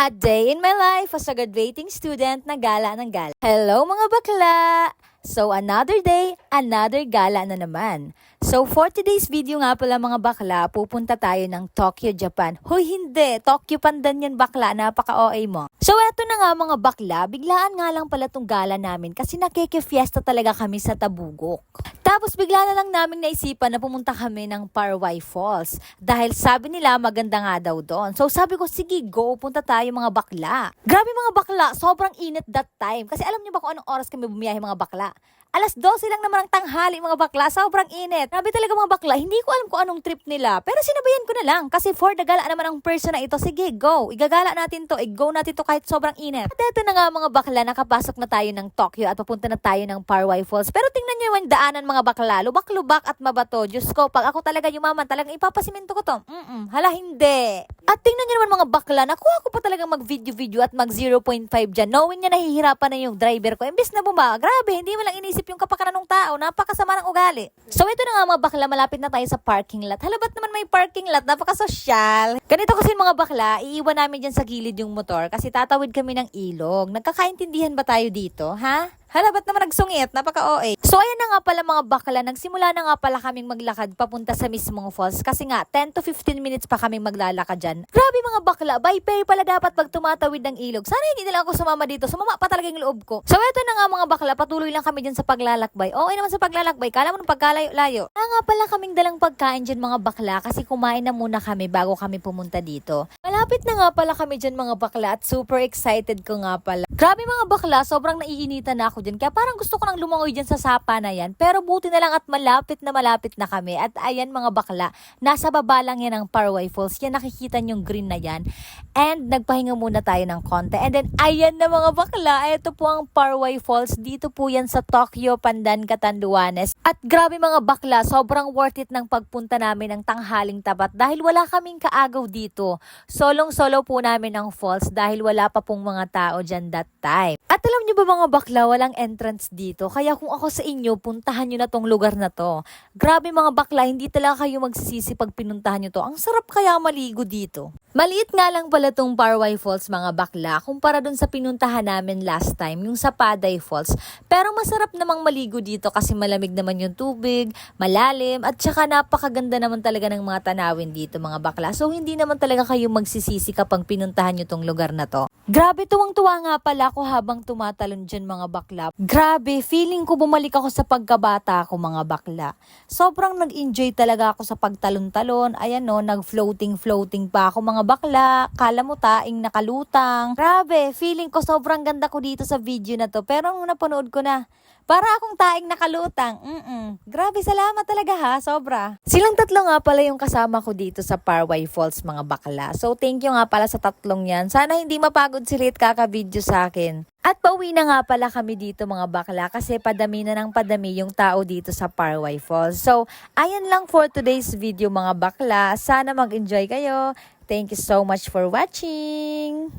A day in my life as a graduating student na gala ng gala. Hello mga bakla! So another day, another gala na naman. So for today's video nga pala mga bakla, pupunta tayo ng Tokyo, Japan. Hoy hindi, Tokyo Pandan yan bakla, napaka-OA mo. So eto na nga mga bakla, biglaan nga lang pala tong gala namin kasi nakeke-fiesta talaga kami sa Tabugok. Tapos bigla na lang namin naisipan na pumunta kami ng Parway Falls dahil sabi nila maganda nga daw doon. So sabi ko, sige go, punta tayo mga bakla. Grabe mga bakla, sobrang init that time. Kasi alam niyo ba kung anong oras kami bumiyahe mga bakla? 12:00 lang naman ang tanghali mga bakla, sobrang init. Grabe talaga mga bakla, hindi ko alam kung anong trip nila. Pero sinabayan ko na lang kasi for the gala naman ang person na ito. Sige, go. Igagala natin to, i-go natin to kahit sobrang init. At eto na nga mga bakla, nakapasok na tayo ng Tokyo at papunta na tayo ng Parway Falls. Pero tingnan niyo yung daanan mga bakla, lubak-lubak at mabato. Diyos ko, pag ako talaga yumaman, talagang ipapasiminto ko to. Hala hindi. At tingnan niyo naman mga bakla, nakuha ko pa talagang mag-video at mag 0.5 dyan. Knowing niya nahihirapan na yung driver ko. Imbis na grabe, hindi mo lang inisip yung kapakanan ng tao, napakasama ng ugali. So ito na nga mga bakla, malapit na tayo sa parking lot. Halabat naman may parking lot, napakasosyal. Ganito kasi mga bakla, iiwan namin dyan sa gilid yung motor kasi tatawid kami ng ilog. Nagkakaintindihan ba tayo dito, ha? Halabat naman nagsungit, napaka-OA. So ayan na nga pala mga bakla, nagsimula na nga pala kaming maglakad papunta sa mismong falls kasi nga 10 to 15 minutes pa kaming maglalakad dyan. Grabe mga bakla, by pair pala dapat pag tumatawid ng ilog. Sana hindi na lang ako sumama dito, sumama pa talaga yung loob ko. So eto na nga mga bakla, patuloy lang kami dyan sa paglalakbay. Okay naman sa paglalakbay, kala mo nung pagkalayo-layo. Nga pala kaming dalang pagkain dyan mga bakla kasi kumain na muna kami bago kami pumunta dito. Malapit na nga pala kami dyan mga bakla at super excited ko nga pala. Grabe mga bakla, sobrang naiinitan na ako dyan. Kaya parang gusto ko nang lumangoy dyan sa sapa na yan. Pero buti na lang at malapit na kami. At ayan mga bakla, nasa baba lang yan ng Parway Falls. Yan nakikita yung green na yan. And nagpahinga muna tayo ng konti. And then ayan na mga bakla, ito po ang Parway Falls. Dito po yan sa Tokyo, Pandan, Catanduanes. At grabe mga bakla, sobrang worth it ng pagpunta namin ng tanghaling tapat. Dahil wala kaming kaagaw dito. Solong-solo po namin ang falls dahil wala pa pong mga tao dyan that time. At alam nyo ba mga bakla, walang entrance dito. Kaya kung ako sa inyo, puntahan nyo na tong lugar na to. Grabe mga bakla, hindi talaga kayo magsisisi pag pinuntahan nyo to. Ang sarap kaya maligo dito. Maliit nga lang pala tong Parway Falls mga bakla kumpara dun sa pinuntahan namin last time, yung sa Paday Falls. Pero masarap namang maligo dito kasi malamig naman yung tubig, malalim, at saka napakaganda naman talaga ng mga tanawin dito mga bakla. So hindi naman talaga kayo magsisisi kapag pinuntahan nyo tong lugar na to. Grabe, tuwang-tuwa nga pala ako habang tumatalon dyan mga bakla. Grabe, feeling ko bumalik ako sa pagkabata ko mga bakla. Sobrang nag-enjoy talaga ako sa pagtalon-talon. Ayan no, nag-floating pa ako mga bakla. Kala mo taing nakalutang. Grabe, feeling ko sobrang ganda ko dito sa video na to. Pero nung napanood ko na, para akong taing nakalutang. Grabe, salamat talaga ha, sobra. Silang tatlo nga pala yung kasama ko dito sa Parway Falls mga bakla. So thank you nga pala sa tatlong yan. Sana hindi mapagod sila at kaka-video sa akin. At pauwi na nga pala kami dito mga bakla kasi padami na ng padami yung tao dito sa Parway Falls. So ayan lang for today's video mga bakla. Sana mag-enjoy kayo. Thank you so much for watching.